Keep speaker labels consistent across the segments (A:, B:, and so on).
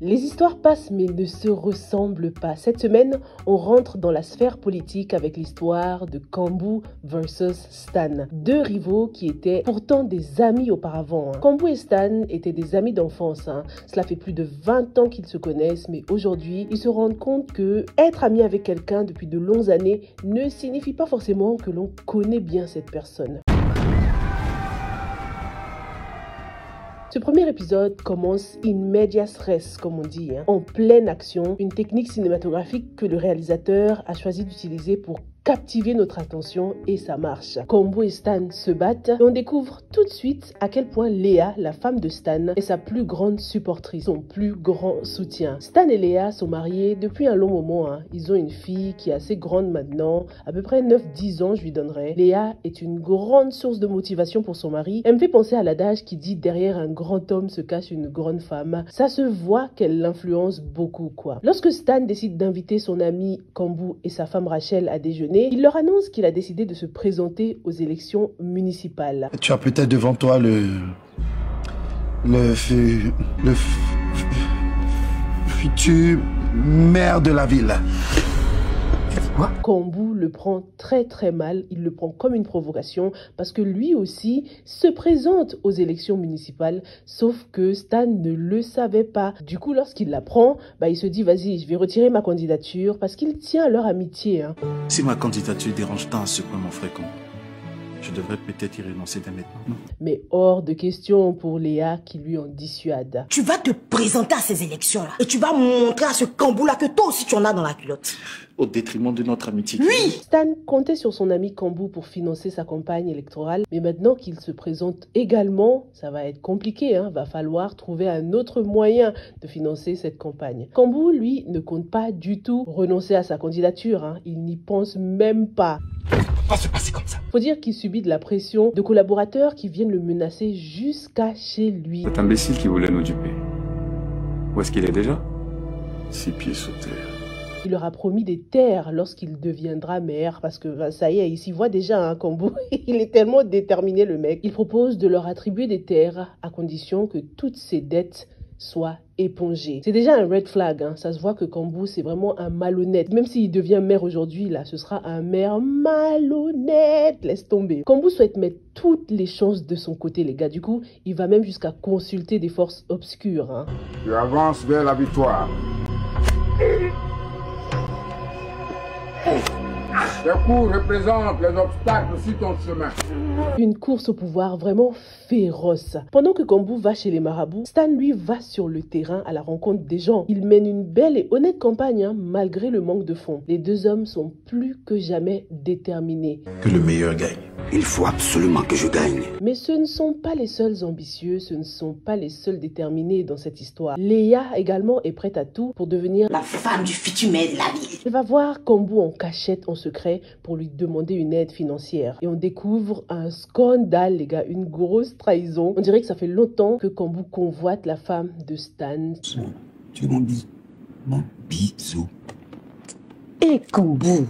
A: Les histoires passent mais ne se ressemblent pas. Cette semaine, on rentre dans la sphère politique avec l'histoire de Kambu versus Stan. Deux rivaux qui étaient pourtant des amis auparavant. Kambu et Stan étaient des amis d'enfance. Cela fait plus de 20 ans qu'ils se connaissent, mais aujourd'hui, ils se rendent compte que être ami avec quelqu'un depuis de longues années ne signifie pas forcément que l'on connaît bien cette personne. Ce premier épisode commence in medias res, comme on dit, en pleine action, une technique cinématographique que le réalisateur a choisi d'utiliser pour captiver notre attention et ça marche. Kambu et Stan se battent et on découvre tout de suite à quel point Léa, la femme de Stan, est sa plus grande supportrice, son plus grand soutien. Stan et Léa sont mariés depuis un long moment. Ils ont une fille qui est assez grande maintenant, à peu près 9-10 ans je lui donnerais. Léa est une grande source de motivation pour son mari. Elle me fait penser à l'adage qui dit derrière un grand homme se cache une grande femme. Ça se voit qu'elle l'influence beaucoup quoi. Lorsque Stan décide d'inviter son ami Kambu et sa femme Rachel à déjeuner, il leur annonce qu'il a décidé de se présenter aux élections municipales.
B: Tu as peut-être devant toi le futur maire de la ville. Quoi?
A: Kambu le prend très mal, il le prend comme une provocation parce que lui aussi se présente aux élections municipales, sauf que Stan ne le savait pas. Du coup, lorsqu'il l'apprend, il se dit vas-y, je vais retirer ma candidature parce qu'il tient à leur amitié.
C: Si ma candidature dérange tant à ce point mon frère Kambu, je devrais peut-être y renoncer dès maintenant, non?
A: Mais hors de question pour Léa qui lui en dissuade.
D: Tu vas te présenter à ces élections-là et tu vas montrer à ce Kambu-là que toi aussi tu en as dans la culotte.
C: Au détriment de notre amitié.
D: Oui!
A: Stan comptait sur son ami Kambu pour financer sa campagne électorale, mais maintenant qu'il se présente également, ça va être compliqué, va falloir trouver un autre moyen de financer cette campagne. Kambu, lui, ne compte pas du tout renoncer à sa candidature, il n'y pense même pas.
B: Va se passer comme ça.
A: Faut dire qu'il subit de la pression de collaborateurs qui viennent le menacer jusqu'à chez lui.
E: Cet imbécile qui voulait nous duper. Où est-ce qu'il est déjà?
C: 6 pieds sous terre.
A: Il leur a promis des terres lorsqu'il deviendra maire parce que ça y est, il s'y voit déjà, Kambu. Il est tellement déterminé le mec. Il propose de leur attribuer des terres à condition que toutes ses dettes soient épongées. C'est déjà un red flag, ça se voit que Kambu c'est vraiment un malhonnête. Même s'il devient maire aujourd'hui, là, ce sera un maire malhonnête. Laisse tomber. Kambu souhaite mettre toutes les chances de son côté, les gars. Du coup, il va même jusqu'à consulter des forces obscures.
B: Tu avances vers la victoire. Tes coups représentent les obstacles sur ton chemin.
A: Une course au pouvoir vraiment féroce. Pendant que Kambu va chez les marabouts, Stan lui va sur le terrain à la rencontre des gens. Il mène une belle et honnête campagne malgré le manque de fonds. Les deux hommes sont plus que jamais déterminés.
C: Que le meilleur gagne.
F: Il faut absolument que je gagne.
A: Mais ce ne sont pas les seuls ambitieux, ce ne sont pas les seuls déterminés dans cette histoire. Léa également est prête à tout pour devenir
D: la femme du futur maire de la ville.
A: Elle va voir Kambu en cachette, en secret, pour lui demander une aide financière. Et on découvre un scandale, les gars, une grosse trahison. On dirait que ça fait longtemps que Kambu convoite la femme de Stan.
F: Tu es mon bisou.
D: Et Kambu,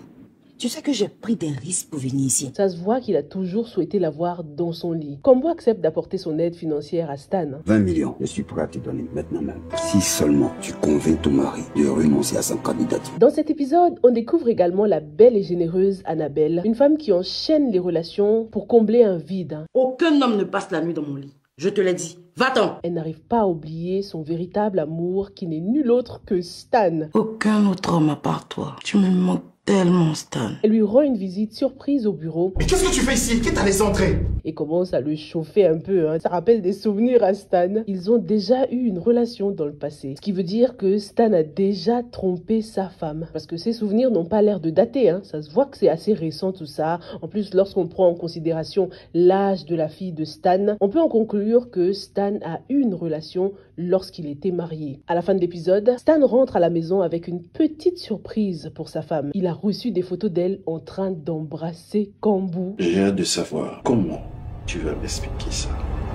D: tu sais que j'ai pris des risques pour venir ici.
A: Ça se voit qu'il a toujours souhaité la voir dans son lit. Kambu accepte d'apporter son aide financière à Stan.
F: 20 millions, je suis prêt à te donner maintenant même. Si seulement tu convaincs ton mari de renoncer à sa candidature.
A: Dans cet épisode, on découvre également la belle et généreuse Annabelle, une femme qui enchaîne les relations pour combler un vide.
D: Aucun homme ne passe la nuit dans mon lit. Je te l'ai dit. Va-t'en.
A: Elle n'arrive pas à oublier son véritable amour qui n'est nul autre que Stan.
D: Aucun autre homme à part toi. Tu me manques tellement, Stan.
A: Elle lui rend une visite surprise au bureau.
B: Mais qu'est-ce que tu fais ici? Qui t'a laissé entrer?
A: Et commence à le chauffer un peu. Ça rappelle des souvenirs à Stan. Ils ont déjà eu une relation dans le passé. Ce qui veut dire que Stan a déjà trompé sa femme. Parce que ses souvenirs n'ont pas l'air de dater. Ça se voit que c'est assez récent tout ça. En plus, lorsqu'on prend en considération l'âge de la fille de Stan, on peut en conclure que Stan a eu une relation lorsqu'il était marié. À la fin de l'épisode, Stan rentre à la maison avec une petite surprise pour sa femme. Il a reçu des photos d'elle en train d'embrasser Kambu.
C: J'ai hâte de savoir comment tu vas m'expliquer ça.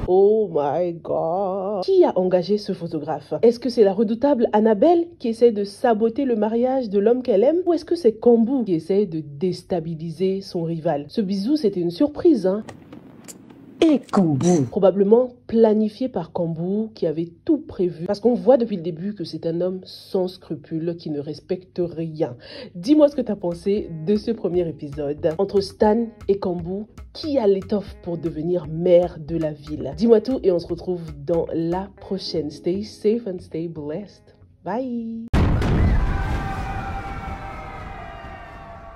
A: Oh my god. Qui a engagé ce photographe? Est-ce que c'est la redoutable Annabelle qui essaie de saboter le mariage de l'homme qu'elle aime? Ou est-ce que c'est Kambu qui essaie de déstabiliser son rival? Ce bisou, c'était une surprise,
D: Et Kambou.
A: Probablement planifié par Kambou qui avait tout prévu. Parce qu'on voit depuis le début que c'est un homme sans scrupules qui ne respecte rien. Dis-moi ce que tu as pensé de ce premier épisode. Entre Stan et Kambou, qui a l'étoffe pour devenir maire de la ville? Dis-moi tout et on se retrouve dans la prochaine. Stay safe and stay blessed. Bye!